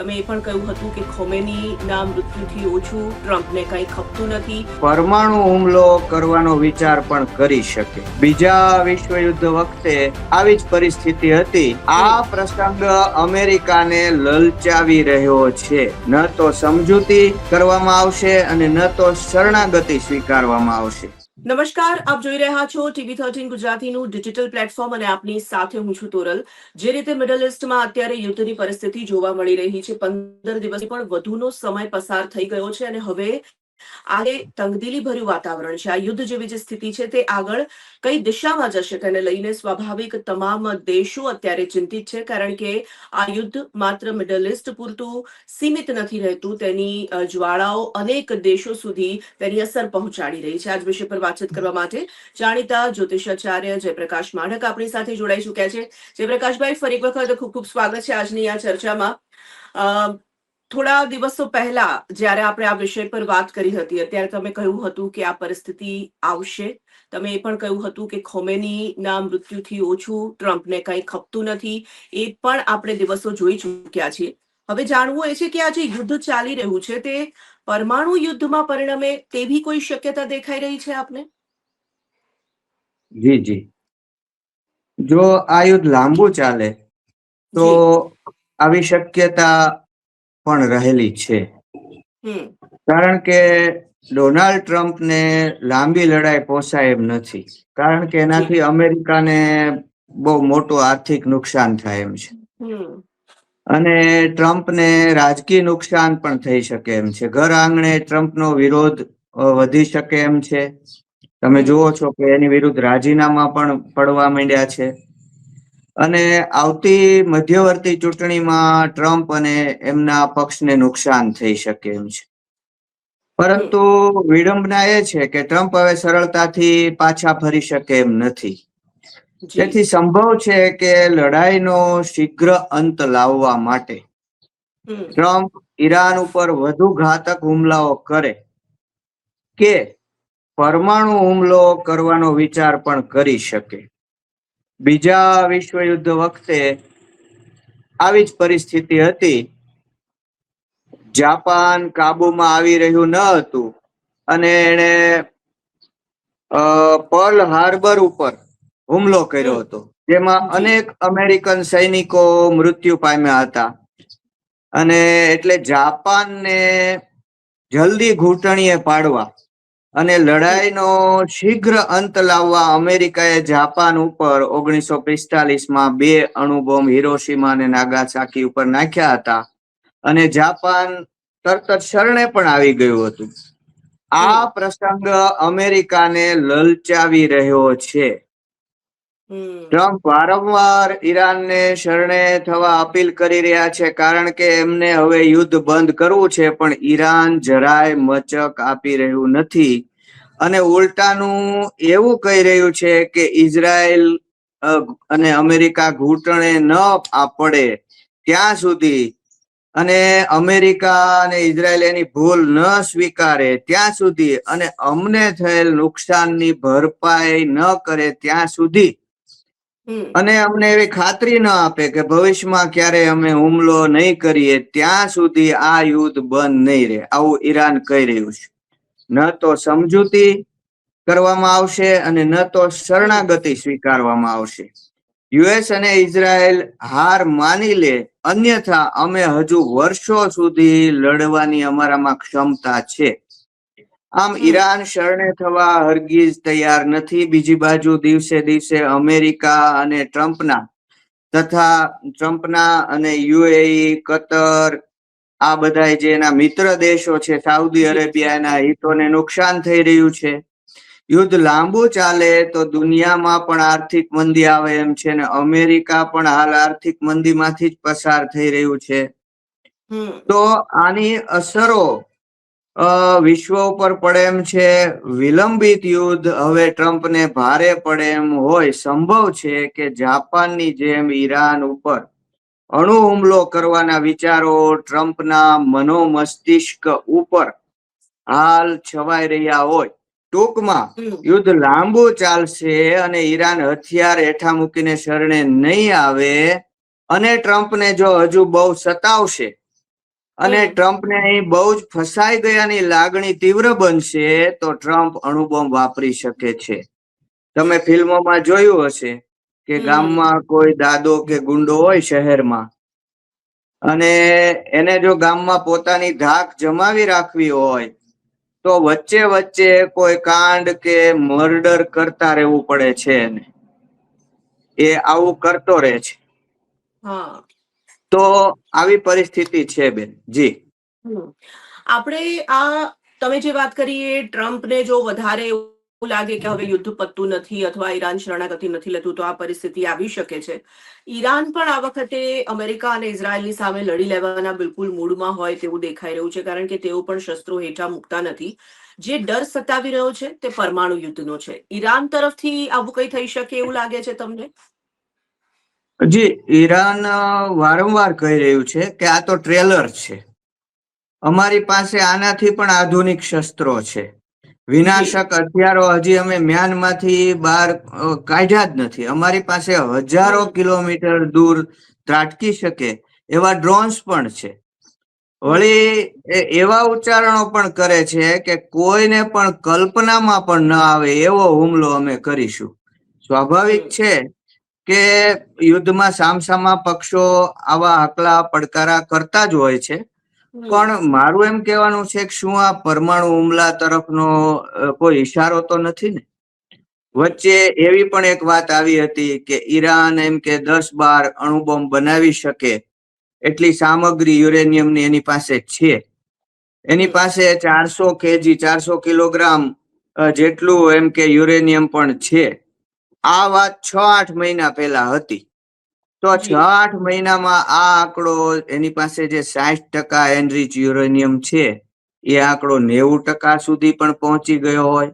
તમે એ પણ કહ્યું હતું કે ખોમેનીના મૃત્યુથી ઓછું ટ્રમ્પને કંઈ ખપતું નથી. પરમાણુ હુમલો કરવાનો વિચાર પણ કરી શકે. બીજા વિશ્વયુદ્ધ વખતે આવી જ પરિસ્થિતિ હતી. આ પ્રસંગ અમેરિકાને લલચાવી રહ્યો છે. ન તો સમજૂતી કરવામાં આવશે અને ન તો શરણાગતિ સ્વીકારવામાં આવશે. નમસ્કાર, આપ જોઈ રહ્યા છો TV13 ગુજરાતીનું ડિજિટલ પ્લેટફોર્મ અને આપની સાથે હું છું તોરલ. જે રીતે મિડલ ઇસ્ટમાં અત્યારે યુદ્ધની પરિસ્થિતિ જોવા મળી રહી છે, 15 દિવસથી પણ વધુનો સમય પસાર થઈ ગયો છે અને હવે આજે તંગદિલી ભર્યું વાતાવરણ છે. આ યુદ્ધ જેવી જે સ્થિતિ છે તે આગળ કઈ દિશામાં જશે તેને લઈને સ્વાભાવિક તમામ દેશો અત્યારે ચિંતિત છે, કારણ કે આ યુદ્ધ માત્ર મિડલ ઇસ્ટ પૂરતું સીમિત નથી રહેતું. તેની જ્વાળાઓ અનેક દેશો સુધી તેની અસર પહોંચાડી રહી છે. આજ વિષય પર વાતચીત કરવા માટે જાણીતા જ્યોતિષાચાર્ય જયપ્રકાશ માઢક આપણી સાથે જોડાઈ ચૂક્યા છે. જયપ્રકાશભાઈ, ફરી એક વખત ખૂબ ખૂબ સ્વાગત છે આજની આ ચર્ચામાં. થોડા દિવસો પહેલા જ્યારે આપણે આ વિષય પર વાત કરી હતી, અત્યારે તમે કહ્યું હતું કે આ પરિસ્થિતિ આવશે. તમે એ પણ કહ્યું હતું કે ખોમેનીના મૃત્યુથી ઓછું ટ્રમ્પને કંઈ ખપતું નથી. એ પણ આપણે દિવસો જોઈ ચૂક્યા છીએ. હવે જાણવું એ છે કે આ જે યુદ્ધ ચાલી રહ્યું છે તે પરમાણુ યુદ્ધમાં પરિણમે તેવી કોઈ શક્યતા દેખાઈ રહી છે આપને? જી, જો આ યુદ્ધ લાંબુ ચાલે તો આવી શક્યતા પણ રહેલી છે. કારણ કે ડોનાલ્ડ ટ્રમ્પને લાંબી લડાઈ પોસાય એમ નથી. કારણ કે એનાથી અમેરિકાને બહુ મોટું આર્થિક નુકસાન થાય એમ છે અને ટ્રમ્પને રાજકીય નુકસાન પણ થઈ શકે એમ છે. ઘર આંગણે ટ્રમ્પનો વિરોધ વધી શકે એમ છે. તમે જુઓ છો કે એની વિરુદ્ધ રાજીનામા પણ પડવા માંડ્યા છે અને આવતી મધ્યવર્તી ચૂંટણીમાં ટ્રમ્પ અને એમના પક્ષને નુકસાન થઈ શકે એમ છે. પરંતુ વિડંબના એ છે કે ટ્રમ્પ હવે સરળતાથી પાછા ફરી શકે એમ નથી. તેથી સંભવ છે કે લડાઈનો શીઘ્ર અંત લાવવા માટે ટ્રમ્પ ઈરાન ઉપર વધુ ઘાતક હુમલાઓ કરે કે પરમાણુ હુમલો કરવાનો વિચાર પણ કરી શકે. બીજા વિશ્વયુદ્ધ વખતે આવી જ પરિસ્થિતિ હતી. જાપાન કાબુમાં આવી રહ્યું ન હતું અને એણે પર્લ હાર્બર ઉપર હુમલો કર્યો હતો, જેમાં અનેક અમેરિકન સૈનિકો મૃત્યુ પામ્યા હતા. અને એટલે જાપાનને જલ્દી ઘૂંટણીએ પાડવા અને લડાઈનો શીઘ્ર અંત લાવવા અમેરિકાએ જાપાન ઉપર 1945માં 2 અણુબોમ્બ હિરોશીમા અને નાગાસાકી ઉપર નાખ્યા હતા અને જાપાન તરત જ શરણે પણ આવી ગયું હતું. આ પ્રસંગ અમેરિકાને લલચાવી રહ્યો છે. ટ્રમ્પ વારંવાર ઈરાનને શરણે થવા અપીલ કરી રહ્યા છે, કારણ કે એમને હવે યુદ્ધ બંધ કરવું છે, પણ ઈરાન જરાય મચક આપી રહ્યું નથી અને ઉલટાનું એવું કહી રહ્યું છે કે ઇઝરાયલ અને અમેરિકા ઘૂંટણે ન પડે ત્યાં સુધી અને અમેરિકા અને ઇઝરાયલ એની ભૂલ ન સ્વીકારે ત્યાં સુધી અને અમને થયેલ નુકસાનની ભરપાઈ ન કરે ત્યાં સુધી અને અમને એવી ખાતરી ન આપે કે ભવિષ્યમાં ક્યારે અમે હુમલો નહીં કરીએ ત્યાં સુધી આ યુદ્ધ બંધ નહીં રહે. આવું ઈરાન કહી રહ્યું છે. ન તો સમજૂતી કરવામાં આવશે અને ન તો શરણાગતિ સ્વીકારવામાં આવશે. યુએસ અને ઇઝરાયલ હાર માની લે, અન્યથા અમે હજુ વર્ષો સુધી લડવાની અમારામાં ક્ષમતા છે. આમ ઈરાન શરણે થવા હરગીઝ તૈયાર નથી. બીજી બાજુ દિવસે દિવસે અમેરિકા અને ટ્રમ્પના અને યુએઈ, કતર, આ બધા જે એના મિત્ર દેશો છે, સાઉદી અરેબિયાના હિતોને નુકસાન થઈ રહ્યું છે. યુદ્ધ લાંબુ ચાલે તો દુનિયામાં પણ આર્થિક મંદી આવે એમ છે અને અમેરિકા પણ હાલ આર્થિક મંદીમાંથી જ પસાર થઈ રહ્યું છે. તો આની અસરો વિશ્વ ઉપર પડે એમ છે. વિલંબિત યુદ્ધ હવે ટ્રમ્પને ભારે પડે એમ હોય. સંભવ છે કે જાપાનની જેમ ઈરાન ઉપર અણુ હુમલો કરવાના વિચારો ટ્રમ્પના મનોમસ્તિષ્ક ઉપર હાલ છવાઈ રહ્યા હોય. ટૂંકમાં યુદ્ધ લાંબુ ચાલશે અને ઈરાન હથિયાર હેઠા મૂકીને શરણે નહીં આવે અને ટ્રમ્પને જો હજુ બહુ સતાવશે અને હમ ટ્રમ્પને અહીં બહુ જ ફસાઈ ગયાની લાગણી તીવ્ર બનશે તો ટ્રમ્પ અણુબોમ્બ વાપરી શકે છે. તમે ફિલ્મોમાં જોયું હશે કે હમ ગામમાં કોઈ દાદો કે ગુંડો હોય શહેરમાં, અને એને જો ગામમાં પોતાની ધાક જમાવી રાખવી હોય તો વચ્ચે વચ્ચે કોઈ કાંડ કે મર્ડર કરતા રહેવું પડે છે એને. એ આવું કરતો રહે છે. હા. તો આવી પરિસ્થિતિ છે બેન. જી. હમ. આપણે આ તમે જે વાત કરી એ ટ્રમ્પને જો વધારે એવું લાગે કે હવે યુદ્ધ પતતું નથી અથવા ઈરાન શરણાગતિ નથી લેતું તો આ પરિસ્થિતિ આવી શકે છે. ઈરાન પણ આ વખતે અમેરિકા અને ઇઝરાયલની સામે લડી લેવાના બિલકુલ મૂડમાં હોય તેવું દેખાઈ રહ્યું છે, કારણ કે તેઓ પણ શસ્ત્રો હેઠા મૂકતા નથી. જે ડર સતાવી રહ્યો છે તે પરમાણુ યુદ્ધનો છે. ઈરાન તરફથી આવું કઈ થઈ શકે એવું લાગે છે તમને? જી, ઈરાન વારંવાર કહી રહ્યું છે કે આ તો ટ્રેલર છે. અમારી પાસે આનાથી પણ આધુનિક શસ્ત્રો છે. જી. વિનાશક હથિયારો હજી અમે મ્યાનમાંથી બહાર કાઢ્યા જ નથી. અમારી પાસે હજારો હમ કિલોમીટર દૂર ત્રાટકી શકે એવા ડ્રોન્સ પણ છે. હમ વળી એવા ઉચ્ચારણો પણ કરે છે કે કોઈને પણ કલ્પનામાં પણ ન આવે એવો હુમલો અમે કરીશું. સ્વાભાવિક હમ છે કે યુદ્ધમાં સામસામા પક્ષો આવા હકલા પડકારા કરતા જ હોય છે. હમ પણ મારું એમ કહેવાનું છે કે શું આ પરમાણુ હુમલા તરફનો કોઈ ઈશારો તો નથી ને? હમ વચ્ચે એવી પણ એક વાત આવી હતી કે ઈરાન એમ કે 10-12 અણુબોમ્બ બનાવી શકે એટલી સામગ્રી યુરેનિયમની એની પાસે છે. એની હમ પાસે 400 કેજી 400 કિલોગ્રામ જેટલું એમ કે યુરેનિયમ પણ છે. આ વાત 6-8 મહિના પહેલા હતી. તો જી. 6-8 મહિનામાં આ આંકડો એની પાસે જે 60% એનરીચ યુરેનિયમ છે એ આંકડો 90% સુધી પણ પહોંચી ગયો હોય,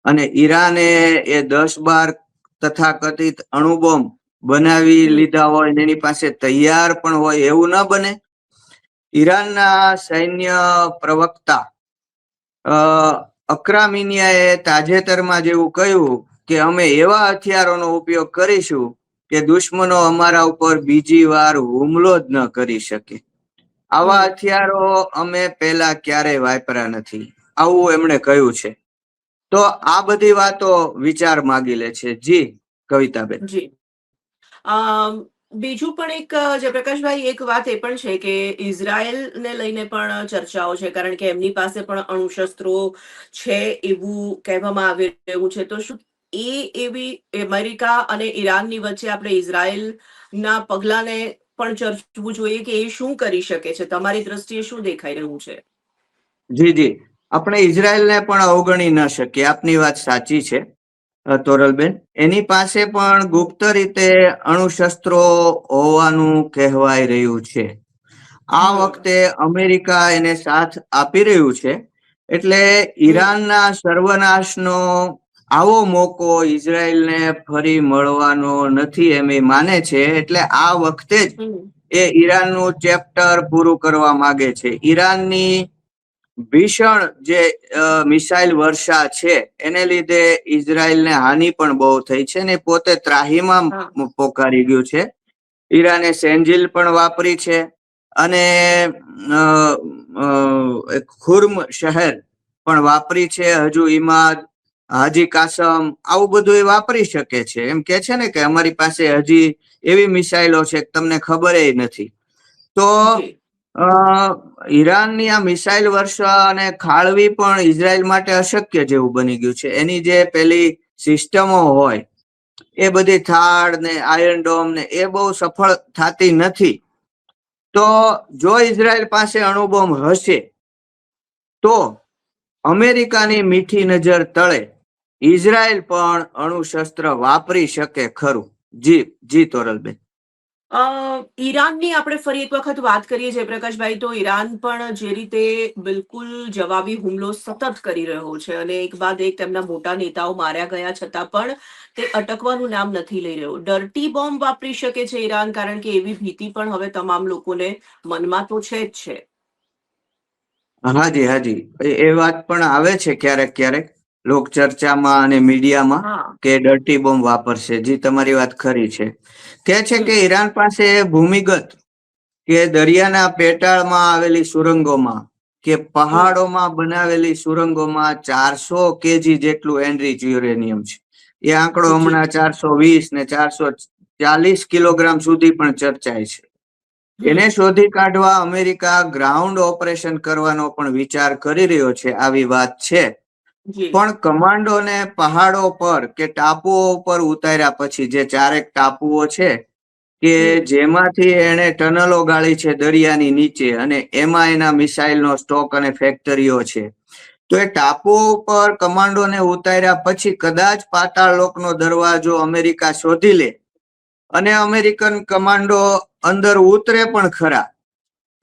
અને ઈરાને એ 10-12 તથાકથિત અણુબોમ્બ બનાવી હમ લીધા હોય એની પાસે તૈયાર પણ હોય એવું ન બને. ઈરાનના સૈન્ય પ્રવક્તા અક્રામિનિયાએ તાજેતરમાં જેવું કહ્યું કે અમે એવા હથિયારોનો ઉપયોગ કરીશું કે દુશ્મનો અમારા ઉપર બીજી વાર હુમલો જ ન કરી શકે. આવા હમ હથિયારો અમે પહેલા ક્યારેય વાપર્યા નથી, આવું એમણે કહ્યું છે. તો આ બધી વાતો વિચાર માગી લે છે. જી કવિતાબેન. જી. બીજું પણ એક જયપ્રકાશભાઈ, એક વાત એ પણ છે કે ઇઝરાયલને લઈને પણ ચર્ચાઓ છે, કારણ કે એમની પાસે પણ અણુશસ્ત્રો છે એવું કહેવામાં આવી રહ્યું છે. તો શું એવી અમેરિકા અને ઈરાનની વચ્ચે આપણે ઇઝરાયલના પગલાને પણ ચર્ચવું જોઈએ કે એ શું કરી શકે છે? તમારી દ્રષ્ટિએ શું દેખાઈ રહ્યું છે? જી જી, આપણે ઇઝરાયલને પણ અવગણી ન શકીએ. આપની વાત સાચી છે તોરલબેન. એની પાસે પણ ગુપ્ત રીતે અણુશસ્ત્રો હોવાનું કહેવાય રહ્યું છે. આ હમ વખતે અમેરિકા એને સાથ આપી રહ્યું છે, એટલે હમ ઈરાનના સર્વનાશનો આવો મોકો ઇઝરાયલને ફરી મળવાનો નથી એમ એ માને છે. એટલે આ વખતે જ હમ એ ઈરાનનું ચેપ્ટર પૂરું કરવા માંગે છે. ઈરાનની ભીષણ જે મિસાઇલ વર્ષા છે એને લીધે ઇઝરાયલને હાનિ પણ બહુ થઈ છે ને પોતે ત્રાહીમાં હા. પોકારી ગયું છે. ઈરાને સેન્જિલ પણ વાપરી છે, અને ખુર્મ શહેર પણ વાપરી છે. હજુ ઇમાદ, હાજી કાસમ આવું બધું એ વાપરી શકે છે. એમ કે છે ને કે અમારી પાસે હજી એવી મિસાઇલો છે તમને ખબર નથી. તો જી. ઈરાનની આ મિસાઇલ વર્ષા અને ખાળવી પણ ઇઝરાયલ માટે અશક્ય જેવું બની ગયું છે. એની જે પેલી સિસ્ટમો હોય એ બધી થાળ ને આયર્ન ડોમ ને એ બહુ સફળ થતી નથી. તો જો ઇઝરાયલ પાસે અણુબોમ્બ હશે તો અમેરિકાની મીઠી નજર તળે ઇઝરાયલ પણ અણુશસ્ત્ર વાપરી શકે ખરું. જી જી તોરલબેન. ઈરાનની આપણે ફરી એક વખત વાત કરીએ જયપ્રકાશભાઈ, તો ઈરાન પણ જે રીતે બિલકુલ જવાબી હુમલો સતત કરી રહ્યો છે અને એક બાદ એક તેમના મોટા નેતાઓ માર્યા ગયા છતાં પણ તે અટકવાનું નામ નથી લઈ રહ્યો. ડર્ટી બોમ્બ વાપરી શકે છે ઈરાન, કારણ કે એવી ભીતિ પણ હવે તમામ લોકોને મનમાં તો છે જ છે. હાજી હાજી, એ વાત પણ આવે છે ક્યારેક ક્યારેક લોક ચર્ચામાં અને મીડિયામાં હા. કે ડર્ટી બોમ્બ વાપરશે. જી તમારી વાત ખરી છે. કે છે કે હમ ઈરાન પાસે ભૂમિગત કે દરિયાના પેટાળમાં આવેલી સુરંગોમાં કે પહાડોમાં બનાવેલી સુરંગોમાં 400 કેજી જેટલું એનરીચ યુરેનિયમ છે. એ આંકડો જી હમણાં 420 ને 440 કિલોગ્રામ સુધી પણ ચર્ચાય છે. એને શોધી કાઢવા અમેરિકા ગ્રાઉન્ડ ઓપરેશન કરવાનો પણ વિચાર કરી રહ્યો છે. આવી વાત છે. જી પણ કમાન્ડોને પહાડો પર કે ટાપુઓ પર ઉતાર્યા પછી, જે 4 ટાપુઓ છે કે જેમાંથી એને ટનલો ગાળી છે દરિયાની નીચે, અને એમાં એના મિસાઇલનો સ્ટોક અને ફેક્ટરીઓ છે, તો એ ટાપુઓ ઉપર કમાન્ડોને ઉતાર્યા પછી કદાચ પાતાળ લોકનો દરવાજો અમેરિકા શોધી લે અને અમેરિકન કમાન્ડો અંદર ઉતરે પણ ખરા,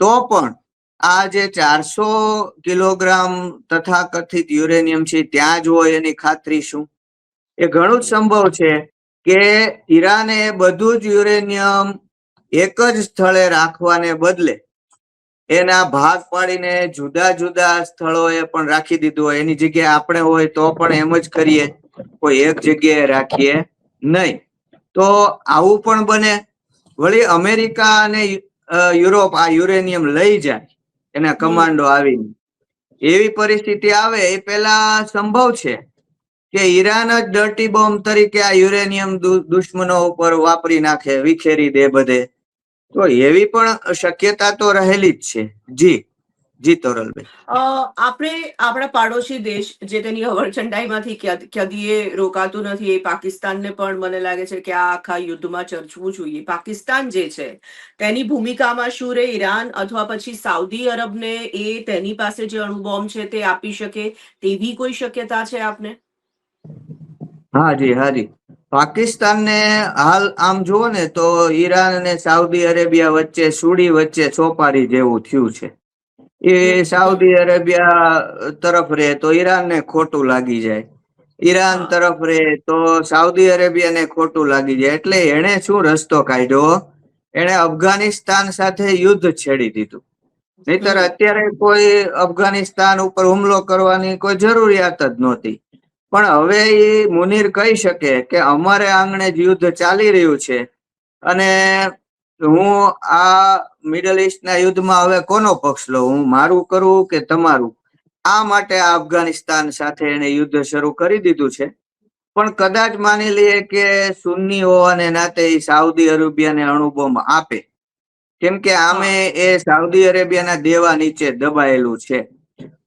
તો પણ આ જે 400 કિલોગ્રામ તથાકથિત યુરેનિયમ છે ત્યાં જ હોય એની ખાતરી શું? એ ઘણું જ સંભવ છે કે ઈરાને બધું જ યુરેનિયમ એક જ સ્થળે રાખવાને બદલે એના ભાગ પાડીને જુદા જુદા સ્થળોએ પણ રાખી દીધું હોય. એની જગ્યાએ આપણે હોય તો પણ એમ જ કરીએ, કોઈ એક જગ્યાએ રાખીએ નહીં. તો આવું પણ બને. વળી અમેરિકા અને યુરોપ આ યુરેનિયમ લઈ જાય એના કમાન્ડો આવીને, એવી પરિસ્થિતિ આવે એ પેલા સંભવ છે કે ઈરાન જ ડર્ટી બોમ્બ તરીકે આ યુરેનિયમ દુશ્મનો ઉપર વાપરી નાખે, વિખેરી દે બધે. તો એવી પણ શક્યતા તો રહેલી જ છે. જી જી તોરલબેન. આપણે આપણા પાડોશી દેશ જે તેની અવરચંડાઈમાંથી ક્યાદીએ રોકાતું નથી, એ પાકિસ્તાનને પણ મને લાગે છે કે આ આખા યુદ્ધમાં ચર્ચવું જોઈએ. પાકિસ્તાન જે છે તેની ભૂમિકામાં શું રહે? ઈરાન અથવા પછી સાઉદી અરબને એ તેની પાસે જે અણુબોમ્બ છે તે આપી શકે તેવી કોઈ શક્યતા છે આપને? હાજી હાજી. પાકિસ્તાનને હાલ આમ જુઓ ને તો ઈરાન અને સાઉદી અરેબિયા વચ્ચે સુડી વચ્ચે સોપારી જેવું થયું છે. એ સાઉદી અરેબિયા તરફ રહે તો ઈરાનને ખોટું લાગી જાય, ઈરાન તરફ રહે તો સાઉદી અરેબિયાને ખોટું લાગી જાય. એટલે એણે શું રસ્તો કાઢ્યો? એણે અફઘાનિસ્તાન સાથે યુદ્ધ છેડી દીધું. નહીતર અત્યારે કોઈ અફઘાનિસ્તાન ઉપર હુમલો કરવાની કોઈ જરૂરિયાત જ નહોતી. પણ હવે એ મુનીર કહી શકે કે અમારે આંગણે જ યુદ્ધ ચાલી રહ્યું છે અને હું આ મિડલ ઈસ્ટના યુદ્ધમાં હવે કોનો પક્ષ લઉં? હું મારું કરું કે તમારું? આ માટે આ અફઘાનિસ્તાન સાથે એને યુદ્ધ શરૂ કરી દીધું છે. પણ કદાચ માની લઈએ કે સુન્ની હોવાને નાતે સાઉદી અરેબિયાને અણુબોમ્બ આપે, કેમ કે આમે એ સાઉદી અરેબિયાના દેવા નીચે દબાયેલું છે.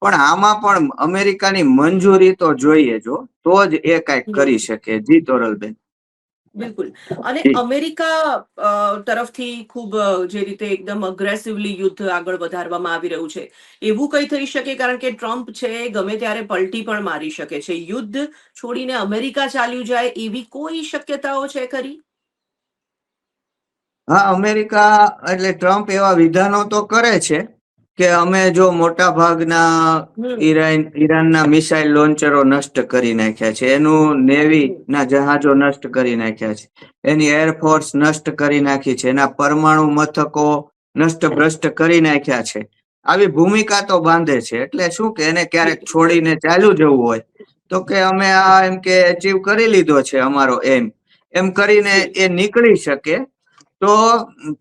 પણ આમાં પણ અમેરિકાની મંજૂરી તો જોઈએ, જો તો જ એ કઈક કરી શકે. જી તોરલબેન. બિલકુલ. અને અમેરિકા તરફથી ખૂબ જે રીતે એકદમ અગ્રેસિવલી યુદ્ધ આગળ વધારવામાં આવી રહ્યું છે, એવું કઈ થઈ શકે? કારણ કે ટ્રમ્પ છે ગમે ત્યારે પલટી પણ મારી શકે છે. યુદ્ધ છોડીને અમેરિકા ચાલ્યું જાય એવી કોઈ શક્યતાઓ છે ખરી? હા, અમેરિકા એટલે ટ્રમ્પ એવા વિધાનો તો કરે છે કે અમે જો મોટા ભાગના ઈરાનના મિસાઇલ લોન્ચરો નષ્ટ કરી નાખ્યા છે, એનું નેવી ના જહાજો નષ્ટ કરી નાખ્યા છે, એની એરફોર્સ નષ્ટ કરી નાખી છે, એના પરમાણુ મથકો નષ્ટ ભ્રષ્ટ કરી નાખ્યા છે. આવી ભૂમિકા તો બાંધે છે. એટલે શું કે એને ક્યારેક છોડીને ચાલ્યું જવું હોય તો કે અમે આ એમ કે અચીવ કરી લીધો છે અમારો એમ કરીને એ નીકળી શકે. તો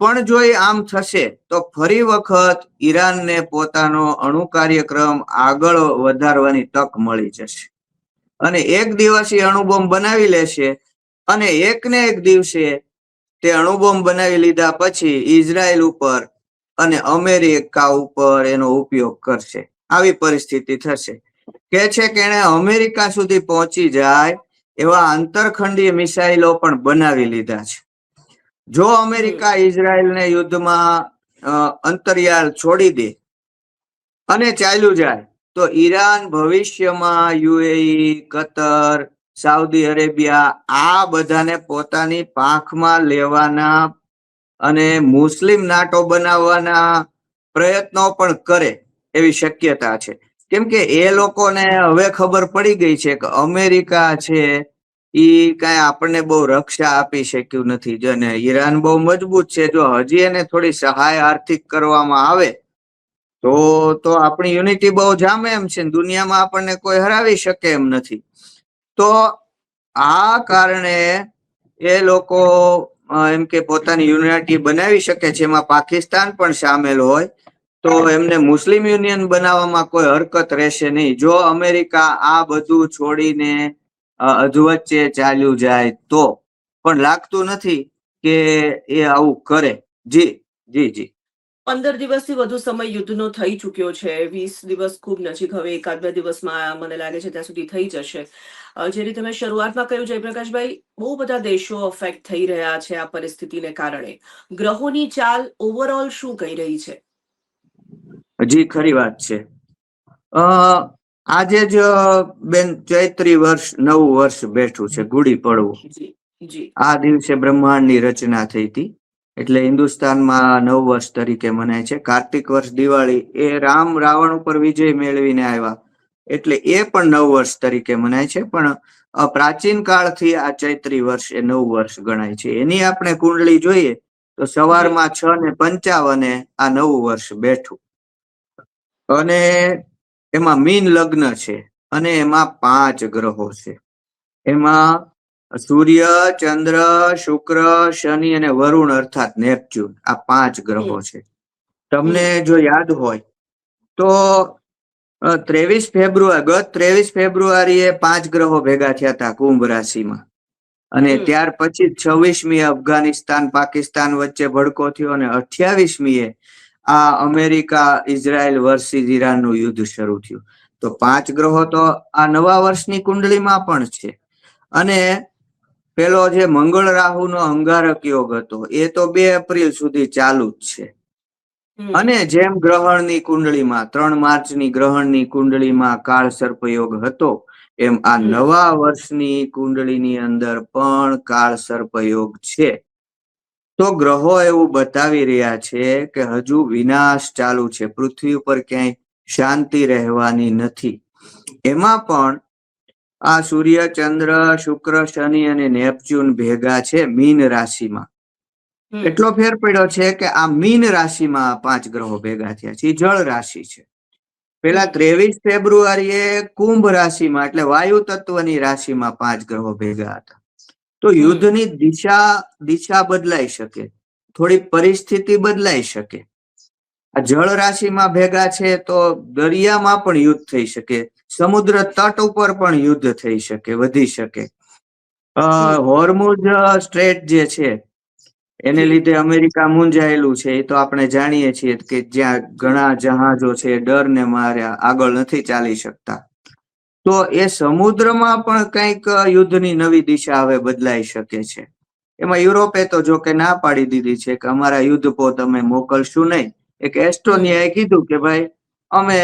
પણ જો એ આમ થશે તો ફરી વખત ઈરાનને પોતાનો અણુ કાર્યક્રમ આગળ વધારવાની તક મળી જશે અને એક દિવસીય અણુબોમ્બ બનાવી લેશે અને એકને એક દિવસે તે અણુબોમ્બ બનાવી લીધા પછી ઇઝરાયલ ઉપર અને અમેરિકા ઉપર એનો ઉપયોગ કરશે. આવી પરિસ્થિતિ થશે. કે છે કે એને અમેરિકા સુધી પહોંચી જાય એવા આંતરખંડીય મિસાઇલો પણ બનાવી લીધા છે. જો અમેરિકા ઇઝરાયલને યુદ્ધમાં અંતરિયાળ છોડી દે અને ચાલ્યું જાય તો ઈરાન ભવિષ્યમાં યુએઈ, કતર, સાઉદી અરેબિયા આ બધાને પોતાની પાંખમાં લેવાના અને મુસ્લિમ નાટો બનાવવાના પ્રયત્નો પણ કરે એવી શક્યતા છે. કેમ કે એ લોકોને હવે ખબર પડી ગઈ છે કે અમેરિકા છે ઈ કઈ આપણને બહુ રક્ષા આપી શક્યું નથી. અને ઈરાન બહુ મજબૂત છે. જો હજી એને થોડી સહાય આર્થિક કરવામાં આવે તો આપણી યુનિટી બહુ જામે એમ છે. દુનિયામાં આપણને કોઈ હરાવી શકે એમ નથી. તો આ કારણે એ લોકો એમ કે પોતાની યુનિટી બનાવી શકે છે, એમાં પાકિસ્તાન પણ સામેલ હોય તો એમને મુસ્લિમ યુનિયન બનાવવામાં કોઈ હરકત રહેશે નહીં. જો અમેરિકા આ બધું છોડીને અધવચ્ચે ચાલ્યું જાય તો, પણ લાગતું નથી કે એ આવું કરે. જી જી જી. 15 દિવસથી વધુ સમય યુદ્ધનો થઈ ચૂક્યો છે. 20 દિવસ ખૂબ નજીક, હવે એકાદ બે દિવસમાં મને લાગે છે ત્યાં સુધી થઈ જશે. જે રીતે મેં શરૂઆતમાં કહ્યું, જયપ્રકાશભાઈ, બહુ બધા દેશો અફેક્ટ થઈ રહ્યા છે આ પરિસ્થિતિને કારણે. ગ્રહોની ચાલ ઓવરઓલ શું કહી રહી છે? જી, ખરી વાત છે. આજે જ બેન ચૈત્રી વર્ષ, નવું વર્ષ બેઠું છે, ગુડી પડવું. જી જી. આ દિવસે બ્રહ્માંડની રચના થઈ હતી, એટલે હિન્દુસ્તાનમાં નવ વર્ષ તરીકે મનાય છે. કાર્તિક વર્ષ દિવાળી એ રામ રાવણ ઉપર વિજય મેળવીને આવ્યા, એટલે એ પણ નવ વર્ષ તરીકે મનાય છે. પણ પ્રાચીન કાળથી આ ચૈત્રી વર્ષ એ નવ વર્ષ ગણાય છે. એની આપણે કુંડળી જોઈએ તો સવારમાં 6:55 આ નવું વર્ષ બેઠું, અને એમાં મીન લગ્ન છે, અને એમાં 5 ગ્રહો છે. એમાં સૂર્ય, ચંદ્ર, શુક્ર, શનિ અને વરુણ અર્થાત નેપચ્યુન, આ 5 ગ્રહો છે. તમને જો યાદ હોય તો 23 ફેબ્રુઆરીએ 5 ગ્રહો ભેગા થયા હતા કુંભ રાશિમાં, અને ત્યાર પછી 26મી અફઘાનિસ્તાન પાકિસ્તાન વચ્ચે ભડકો થયો, અને 28મીએ આ અમેરિકા ઇઝરાયલ વર્સિસ ઈરાનનું યુદ્ધ શરૂ થયું. તો 5 ગ્રહો તો આ નવા વર્ષની કુંડળીમાં પણ છે. અને પેલો જે મંગળ રાહુનો અંગારક યોગ હતો એ તો 2 એપ્રિલ સુધી ચાલુ જ છે. અને જેમ ગ્રહણની કુંડળીમાં 3 માર્ચની ગ્રહણની કુંડળીમાં કાળ સર્પ યોગ હતો, એમ આ નવા વર્ષની કુંડળીની અંદર પણ કાળ સર્પ યોગ છે. તો ગ્રહો એવું બતાવી રહ્યા છે કે હજુ વિનાશ ચાલુ છે, પૃથ્વી ઉપર ક્યાંય શાંતિ રહેવાની નથી. એમાં પણ આ સૂર્ય, ચંદ્ર, શુક્ર, શનિ અને નેપચ્યુન ભેગા છે મીન રાશિમાં. એટલો ફેર પડ્યો છે કે આ મીન રાશિમાં 5 ગ્રહો ભેગા થયા છે. જળ રાશિ છે. પેલા 23 ફેબ્રુઆરીએ કુંભ રાશિમાં એટલે વાયુ તત્વની રાશિમાં 5 ગ્રહો ભેગા હતા. તો યુદ્ધની દિશા બદલાઈ શકે, થોડી પરિસ્થિતિ બદલાઈ શકે. આ જળ રાશિમાં ભેગા છે તો દરિયામાં પણ યુદ્ધ થઈ શકે, સમુદ્ર તટ ઉપર પણ યુદ્ધ થઈ શકે, વધી શકે. હોર્મુઝ સ્ટ્રેટ જે છે એને લીધે અમેરિકા મૂંઝાયેલું છે, એ તો આપણે જાણીએ છીએ કે જ્યાં ઘણા જહાજો છે ડરને માર્યા આગળ નથી ચાલી શકતા. તો એ સમુદ્રમાં પણ કંઈક યુદ્ધની નવી દિશા હવે બદલાઈ શકે છે. એમાં યુરોપે તો જો કે ના પાડી દીધી છે કે અમારા યુદ્ધપોત અમે મોકલશું નહીં. એક એસ્ટોનિયાએ કીધું કે ભાઈ અમે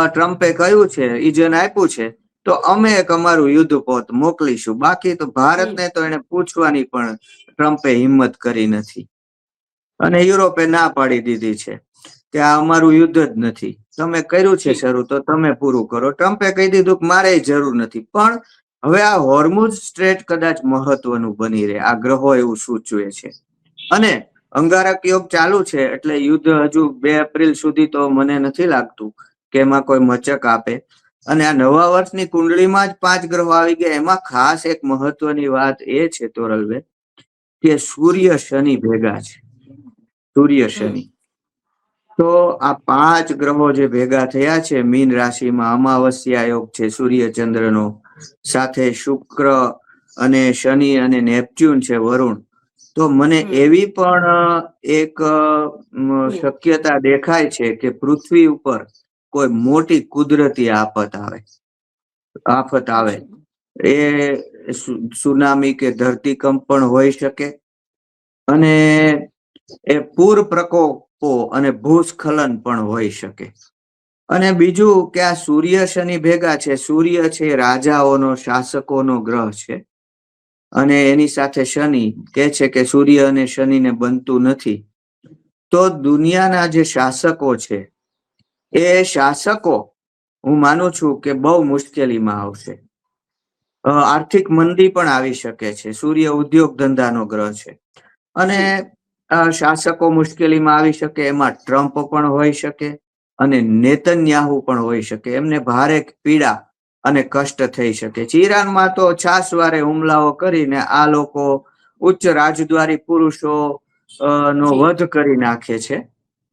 ટ્રમ્પે કહ્યું છે, ઇજન આપ્યું છે, તો અમે એક અમારું યુદ્ધપોત મોકલીશું. બાકી તો ભારતને તો એને પૂછવાની પણ ટ્રમ્પે હિંમત કરી નથી, અને યુરોપે ના પાડી દીધી છે કે આ અમારું યુદ્ધ જ નથી, તમે કર્યું છે શરૂ તો તમે પૂરું કરો. ટ્રમ્પે કહી દીધું કે મારે જરૂર નથી. પણ હવે આ હોર્મુઝ સ્ટ્રેટ કદાચ મહત્વનું બની રહે, આ ગ્રહો એવું સૂચવે છે. અને અંગારક યોગ ચાલુ છે, એટલે યુદ્ધ હજુ 2 એપ્રિલ સુધી તો મને નથી લાગતું કે એમાં કોઈ મચક આપે. અને આ નવા વર્ષની કુંડળીમાં જ 5 ગ્રહો આવી ગયા. એમાં ખાસ એક મહત્વની વાત એ છે તોરલબેન કે સૂર્ય શનિ ભેગા છે. સૂર્ય શનિ, તો આ 5 ગ્રહો જે ભેગા થયા છે મીન રાશિમાં, અમાવસ્યા યોગ છે સૂર્ય ચંદ્રનો, સાથે શુક્ર અને શનિ અને નેપચ્યુન છે વરુણ. તો મને એવી પણ એક શક્યતા દેખાય છે કે પૃથ્વી ઉપર કોઈ મોટી કુદરતી આફત આવે. એ સુનામી કે ધરતીકંપ પણ હોઈ શકે, અને એ પૂર પ્રકોપો અને ભૂસ્ખલન પણ હોઈ શકે. અને બીજું કે આ સૂર્ય શનિ ભેગા છે, સૂર્ય છે રાજાઓનો શાસકોનો ગ્રહ છે, અને એની સાથે શનિ કે છે કે સૂર્ય અને શનિને બનતું નથી. તો દુનિયાના જે શાસકો છે એ શાસકો હું માનું છું કે બહુ મુશ્કેલીમાં આવશે. આર્થિક મંદી પણ આવી શકે છે. સૂર્ય ઉદ્યોગ ધંધાનો ગ્રહ છે, અને શાસકો મુશ્કેલીમાં આવી શકે. એમાં ટ્રમ્પ પણ હોઈ શકે અને નેતન્યાહુ પણ હોઈ શકે. એમને ભારે પીડા અને કષ્ટ થઈ શકે છે. ઈરાનમાં તો છાસવારે હુમલાઓ કરીને આ લોકો ઉચ્ચ રાજદ્વારી પુરુષો નો જી. વધ કરી નાખે છે.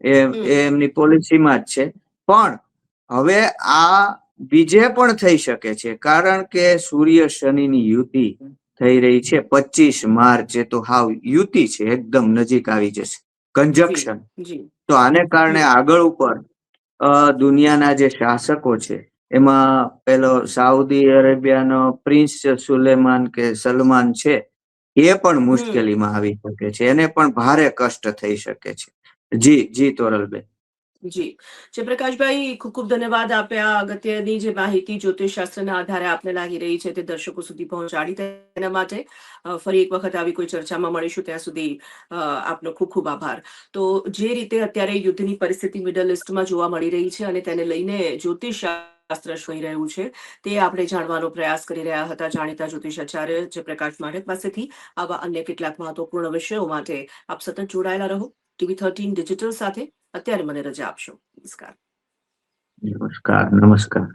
એ એમની પોલિસીમાં જ છે. પણ હવે આ બીજે પણ થઈ શકે છે, કારણ કે સૂર્ય શનિની યુતિ થઈ રહી છે 25 માર્ચ. એ તો હાવ યુતિ છે, એકદમ નજીક આવી જશે, કંજક્શન. જી. તો આને કારણે આગળ ઉપર દુનિયાના જે શાસકો છે એમાં પેલો સાઉદી અરેબિયાનો પ્રિન્સ સુલેમાન કે સલમાન છે, એ પણ મુશ્કેલીમાં આવી શકે છે, એને પણ ભારે કષ્ટ થઈ શકે છે. જી તોરલબેન. જી. જયપ્રકાશભાઈ, ખૂબ ખૂબ ધન્યવાદ. આપે આ અગત્યની જે માહિતી જ્યોતિષશાસ્ત્રના આધારે આપને લાગી રહી છે તે દર્શકો સુધી પહોંચાડી, તેના માટે ફરી એક વખત આવી કોઈ ચર્ચામાં મળીશું. ત્યાં સુધી આપનો ખૂબ ખૂબ આભાર. તો જે રીતે અત્યારે યુદ્ધની પરિસ્થિતિ મિડલ ઇસ્ટમાં જોવા મળી રહી છે અને તેને લઈને જ્યોતિષશાસ્ત્ર શું કહી રહ્યું છે તે આપણે જાણવાનો પ્રયાસ કરી રહ્યા હતા જાણીતા જ્યોતિષાચાર્ય જયપ્રકાશ માઢક પાસેથી. આવા અન્ય કેટલાક મહત્વપૂર્ણ વિષયો માટે આપ સતત જોડાયેલા રહો TV13 ડિજિટલ સાથે. અત્યારે મને રજા આપશો. નમસ્કાર. નમસ્કાર.